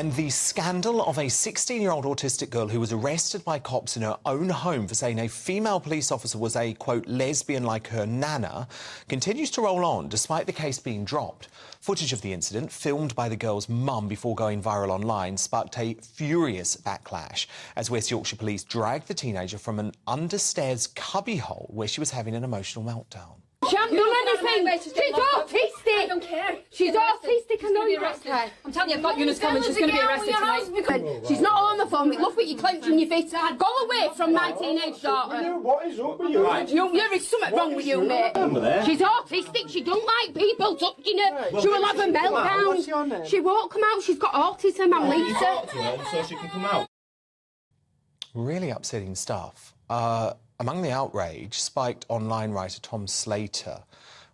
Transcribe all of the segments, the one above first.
And the scandal of a 16-year-old autistic girl who was arrested by cops in her own home for saying a female police officer was a, quote, lesbian like her nana continues to roll on despite the case being dropped. Footage of the incident, filmed by the girl's mum before going viral online, sparked a furious backlash as West Yorkshire police dragged the teenager from an understairs cubbyhole where she was having an emotional meltdown. She hasn't done anything. She's autistic. I don't care. She's autistic. I know you're arrested. I'm telling you, I've got Eunice coming. She's going to be arrested tonight. She's not on the phone. Look what you're clenching your fist. Go away from my teenage daughter. What is up with you? There is something wrong with you, mate. She's autistic. She don't like people touching her. She will have a meltdown. She won't come out. She's got autism. I'm Lisa. So she can come out. Really upsetting stuff. Among the outrage, spiked online writer Tom Slater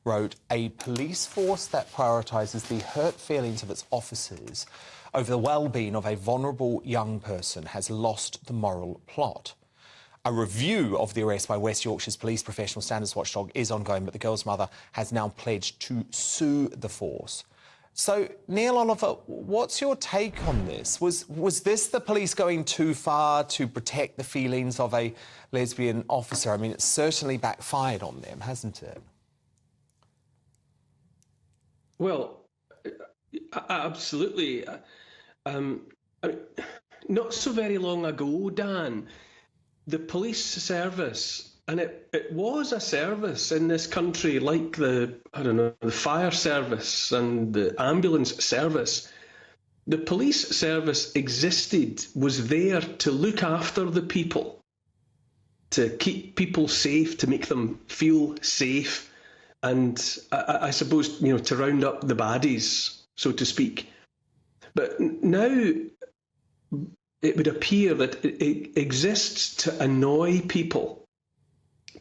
wrote, "A police force that prioritises the hurt feelings of its officers over the well-being of a vulnerable young person has lost the moral plot." A review of the arrest by West Yorkshire's police professional standards watchdog is ongoing, but the girl's mother has now pledged to sue the force. So, Neil Oliver, what's your take on this? Was this the police going too far to protect the feelings of a lesbian officer? I mean, it's certainly backfired on them, hasn't it? Well, absolutely. Not so very long ago, Dan, the police service, and it was a service in this country like the fire service and the ambulance service. The police service existed, was there to look after the people, to keep people safe, to make them feel safe, and I suppose, to round up the baddies, so to speak. But now it would appear that it exists to annoy people,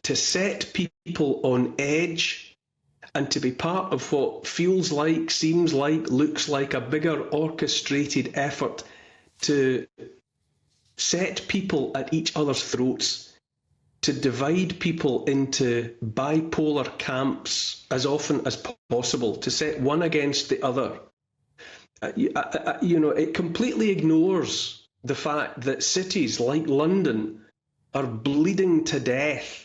to set people on edge, and to be part of what feels like, seems like, looks like a bigger orchestrated effort to set people at each other's throats, to divide people into bipolar camps as often as possible, to set one against the other. It completely ignores the fact that cities like London are bleeding to death.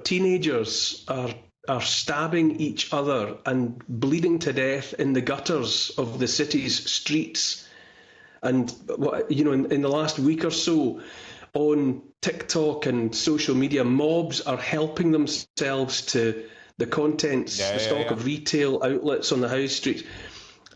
Teenagers are stabbing each other and bleeding to death in the gutters of the city's streets. And, in the last week or so, on TikTok and social media, mobs are helping themselves to the contents, the stock of retail outlets on the high streets.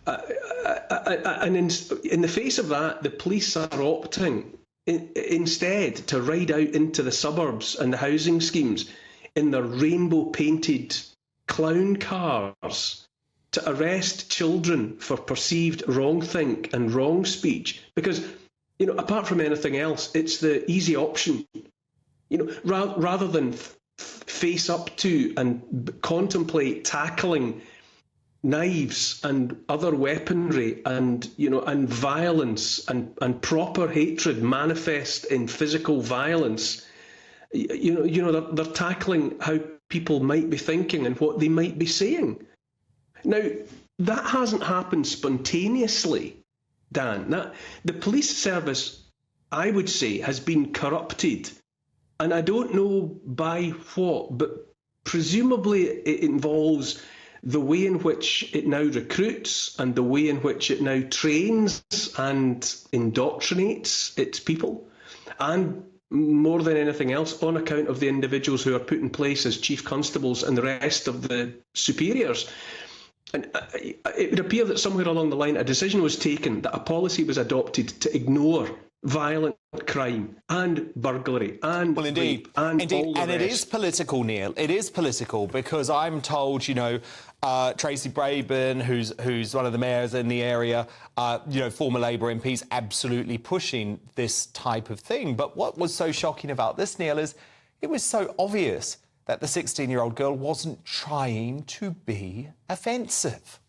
And in the face of that, the police are opting instead to ride out into the suburbs and the housing schemes in their rainbow-painted clown cars to arrest children for perceived wrongthink and wrong speech. Because, apart from anything else, it's the easy option. Rather than face up to and contemplate tackling knives and other weaponry and violence and proper hatred manifest in physical violence, they're tackling how people might be thinking and what they might be saying. Now, that hasn't happened spontaneously, Dan. The police service, I would say, has been corrupted, and I don't know by what, but presumably it involves the way in which it now recruits and the way in which it now trains and indoctrinates its people, and more than anything else, on account of the individuals who are put in place as chief constables and the rest of the superiors. And it would appear that somewhere along the line a decision was taken, that a policy was adopted to ignore violent crime and burglary and rape and all the rest. It is political, Neil. It is political because I'm told, Tracy Braben, who's one of the mayors in the area, former Labour MPs, absolutely pushing this type of thing. But what was so shocking about this, Neil, is it was so obvious that the 16-year-old girl wasn't trying to be offensive.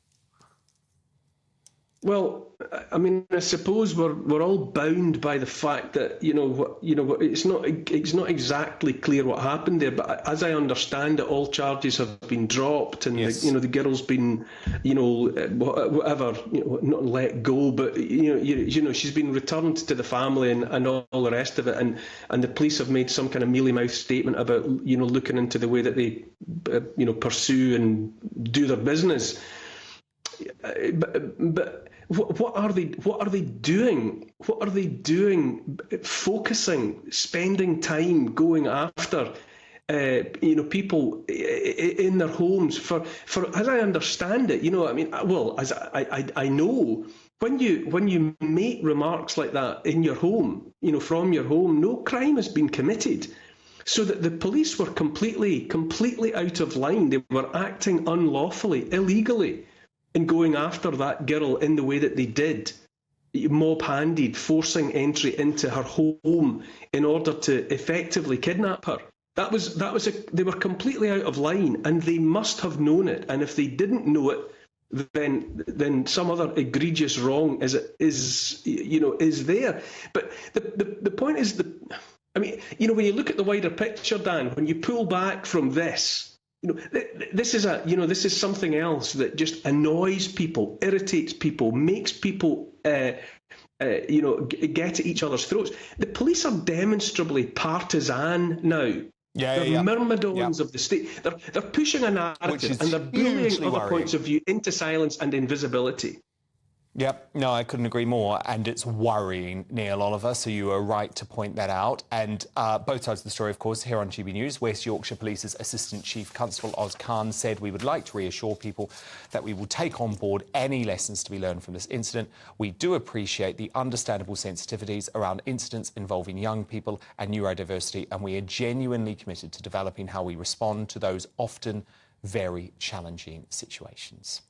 Well, I mean, I suppose we're all bound by the fact that it's not exactly clear what happened there. But as I understand it, all charges have been dropped, and Yes. the girl's been whatever, not let go, but she's been returned to the family and all the rest of it, and the police have made some kind of mealy mouth statement about looking into the way that they pursue and do their business. But what are they doing? What are they doing? Focusing, spending time going after people in their homes for as I understand it. I mean, well, as I know, when you make remarks like that in your home, from your home, no crime has been committed. So that the police were completely out of line. They were acting unlawfully, illegally, in going after that girl in the way that they did, mob-handed, forcing entry into her home in order to effectively kidnap her. They were completely out of line, and they must have known it. And if they didn't know it, then some other egregious wrong is there. But the point is when you look at the wider picture, Dan, when you pull back from this. This is something else that just annoys people, irritates people, makes people, get at each other's throats. The police are demonstrably partisan now. They're myrmidons of the state. They're pushing a narrative and they're bullying other points of view into silence and invisibility. Yep, no, I couldn't agree more, and it's worrying, Neil Oliver, so you were right to point that out. And both sides of the story, of course, here on GB News. West Yorkshire Police's Assistant Chief Constable Oz Khan said, "We would like to reassure people that we will take on board any lessons to be learned from this incident. We do appreciate the understandable sensitivities around incidents involving young people and neurodiversity, and we are genuinely committed to developing how we respond to those often very challenging situations."